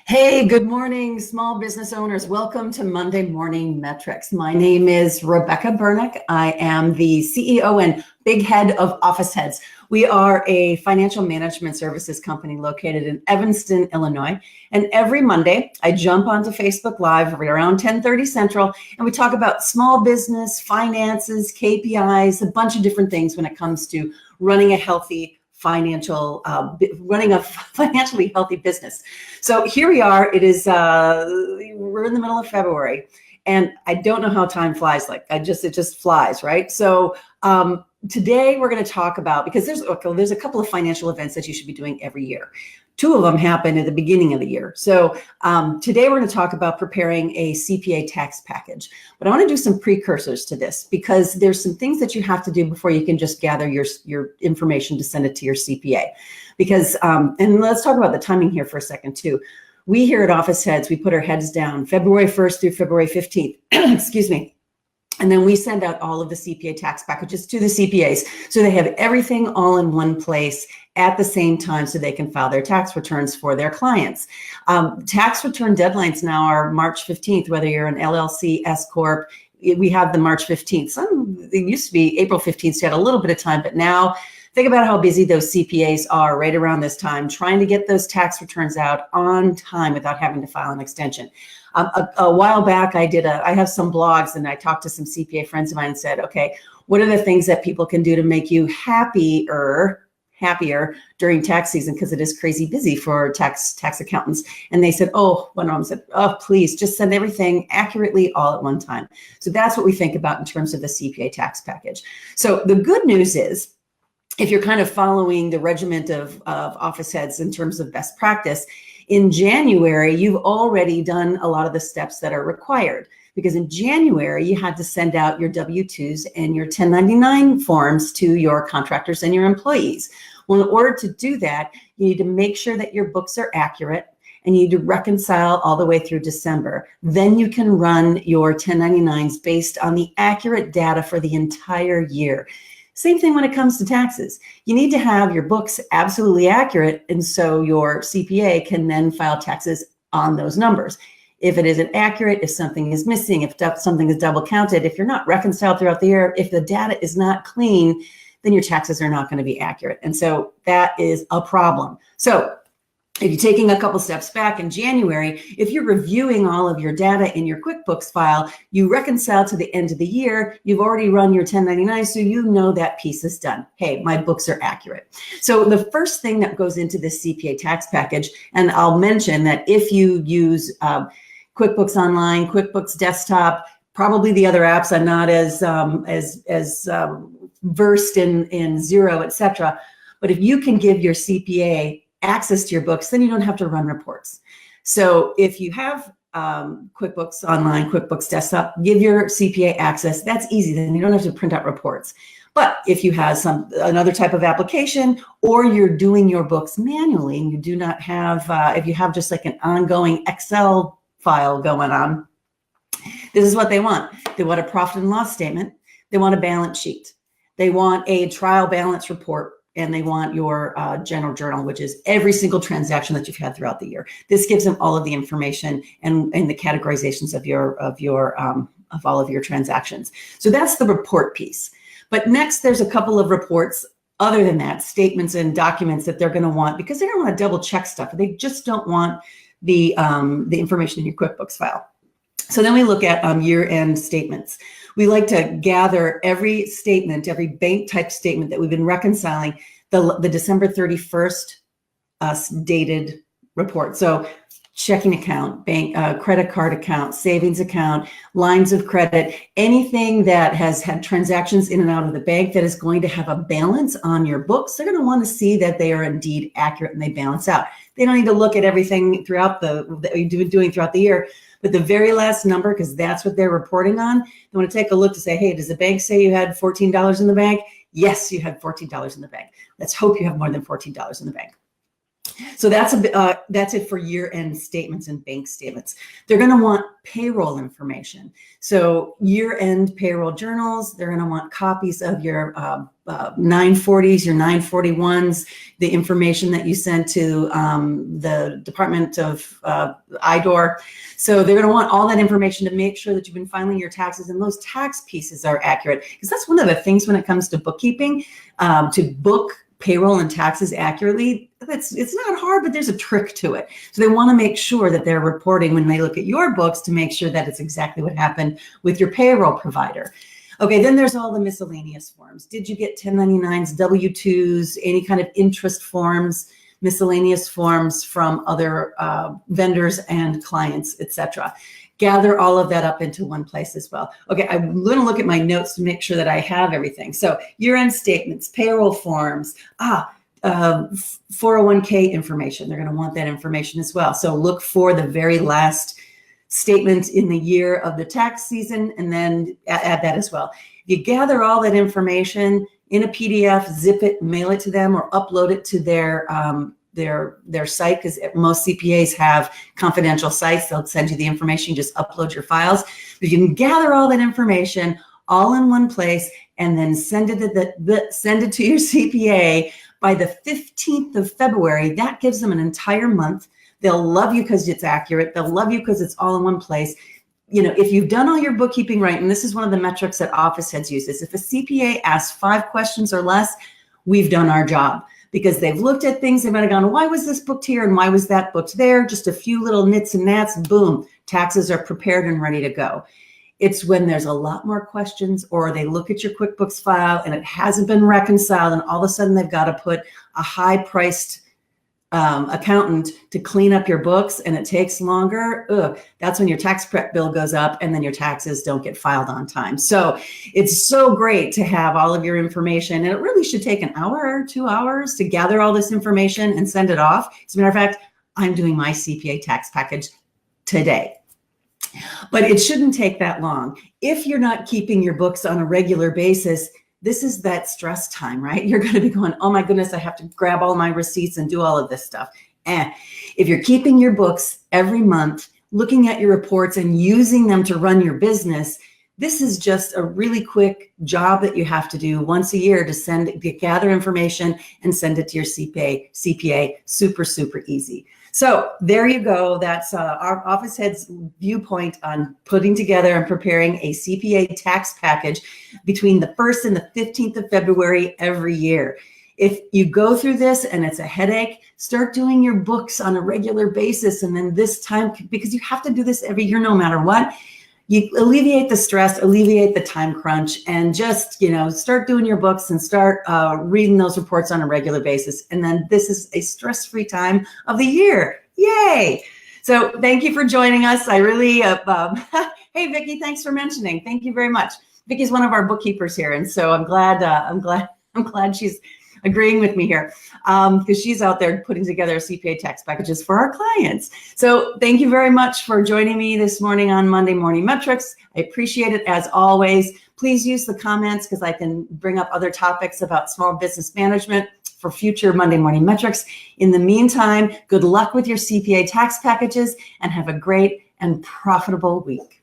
Hey, good morning, small business owners. Welcome to Monday Morning Metrics. My name is Rebecca Bernick. I am the CEO and big head of Office Heads. We are a financial management services company located in Evanston, Illinois. And every Monday, I jump onto Facebook Live around 10:30 Central, and we talk about small business, finances, KPIs, a bunch of different things when it comes to running a financially healthy business. So here we are. It is we're in the middle of February, and I don't know how time flies. It just flies, right? So today we're going to talk about, because there's a couple of financial events that you should be doing every year. Two of them happen at the beginning of the year. So today we're going to talk about preparing a Cpa tax package. But I want to do some precursors to this, because there's some things that you have to do before you can just gather your information to send it to your CPA. Because, and let's talk about the timing here for a second too. We here at Office Heads, we put our heads down February 1st through February 15th, excuse me. And then we send out all of the CPA tax packages to the CPAs. So they have everything all in one place at the same time so they can file their tax returns for their clients. Tax return deadlines now are March 15th, whether you're an LLC, S Corp. We have the March 15th. It used to be April 15th, so you had a little bit of time, but now think about how busy those CPAs are right around this time, trying to get those tax returns out on time without having to file an extension. A while back, I have some blogs, and I talked to some CPA friends of mine and said, okay, what are the things that people can do to make you happier during tax season, because it is crazy busy for tax accountants? And they said, one of them said, please just send everything accurately all at one time. So that's what we think about in terms of the CPA tax package. So the good news is, if you're kind of following the regiment of Office Heads in terms of best practice, in January, you've already done a lot of the steps that are required, because in January, you had to send out your W-2s and your 1099 forms to your contractors and your employees. Well, in order to do that, you need to make sure that your books are accurate, and you need to reconcile all the way through December. Then you can run your 1099s based on the accurate data for the entire year. Same thing when it comes to taxes. You need to have your books absolutely accurate, and so your CPA can then file taxes on those numbers. If it isn't accurate, if something is missing, if something is double counted, if you're not reconciled throughout the year, if the data is not clean, then your taxes are not going to be accurate. And so that is a problem. So if you're taking a couple steps back in January, if you're reviewing all of your data in your QuickBooks file, you reconcile to the end of the year, you've already run your 1099, so you know that piece is done. Hey, my books are accurate. So the first thing that goes into this CPA tax package, and I'll mention that if you use QuickBooks Online, QuickBooks Desktop, probably the other apps, I'm not as versed in Xero, etc. But if you can give your CPA access to your books, then you don't have to run reports. So if you have QuickBooks Online, QuickBooks Desktop, give your CPA access. That's easy. Then you don't have to print out reports. But if you have another type of application, or you're doing your books manually, and you do not have, if you have just like an ongoing Excel file going on, this is what they want. They want a profit and loss statement. They want a balance sheet. They want a trial balance report. And they want your general journal, which is every single transaction that you've had throughout the year. This gives them all of the information and the categorizations of all of your transactions. So that's the report piece. But next, there's a couple of reports other than that, statements and documents that they're going to want, because they don't want to double check stuff. They just don't want the information in your QuickBooks file. So then we look at year-end statements. We like to gather every statement, every bank type statement that we've been reconciling, the December 31st dated report. So checking account, bank, credit card account, savings account, lines of credit, anything that has had transactions in and out of the bank that is going to have a balance on your books, they're going to want to see that they are indeed accurate and they balance out. They don't need to look at everything throughout that you're doing throughout the year. But the very last number, because that's what they're reporting on, they want to take a look to say, hey, does the bank say you had $14 in the bank? Yes, you had $14 in the bank. Let's hope you have more than $14 in the bank. So that's it for year-end statements and bank statements. They're going to want payroll information. So year-end payroll journals, they're going to want copies of your 940s, your 941s, the information that you sent to the Department of IDOR. So they're going to want all that information to make sure that you've been filing your taxes and those tax pieces are accurate. Because that's one of the things when it comes to bookkeeping, to book payroll and taxes accurately. It's not hard, but there's a trick to it. So they want to make sure that they're reporting when they look at your books to make sure that it's exactly what happened with your payroll provider. Okay, then there's all the miscellaneous forms. Did you get 1099s, W-2s, any kind of interest forms, miscellaneous forms from other vendors and clients, etc. Gather all of that up into one place as well. Okay, I'm going to look at my notes to make sure that I have everything. So year-end statements, payroll forms, 401k information. They're going to want that information as well. So look for the very last statement in the year of the tax season and then add that as well. You gather all that information in a PDF, zip it, mail it to them, or upload it to their site, because most CPAs have confidential sites. They'll send you the information, you just upload your files. But you can gather all that information all in one place and then send it to your CPA by the 15th of February. That gives them an entire month. They'll love you because it's accurate. They'll love you because it's all in one place. If you've done all your bookkeeping right, and this is one of the metrics that office heads use, is if a CPA asks 5 questions or less, we've done our job. Because they've looked at things, they might have gone, why was this booked here and why was that booked there? Just a few little nits and nats, boom, taxes are prepared and ready to go. It's when there's a lot more questions, or they look at your QuickBooks file and it hasn't been reconciled, and all of a sudden they've got to put a high-priced accountant to clean up your books and it takes longer. That's when your tax prep bill goes up and then your taxes don't get filed on time. So it's so great to have all of your information, and it really should take an hour or 2 hours to gather all this information and send it off. As a matter of fact, I'm doing my CPA tax package today. But it shouldn't take that long. If you're not keeping your books on a regular basis, this is that stress time, right? You're going to be going, oh my goodness, I have to grab all my receipts and do all of this stuff. If you're keeping your books every month, looking at your reports and using them to run your business, this is just a really quick job that you have to do once a year to gather information and send it to your CPA. Super, super easy. So there you go. That's our office head's viewpoint on putting together and preparing a CPA tax package between the 1st and the 15th of February every year. If you go through this and it's a headache, start doing your books on a regular basis. And then this time, because you have to do this every year no matter what, you alleviate the stress, alleviate the time crunch, and just, start doing your books and start reading those reports on a regular basis. And then this is a stress-free time of the year. Yay! So thank you for joining us. I really, hey, Vicki, thanks for mentioning. Thank you very much. Vicki's one of our bookkeepers here. And so I'm glad she's agreeing with me here, because she's out there putting together CPA tax packages for our clients. So thank you very much for joining me this morning on Monday Morning Metrics. I appreciate it as always. Please use the comments because I can bring up other topics about small business management for future Monday Morning Metrics. In the meantime, good luck with your CPA tax packages and have a great and profitable week.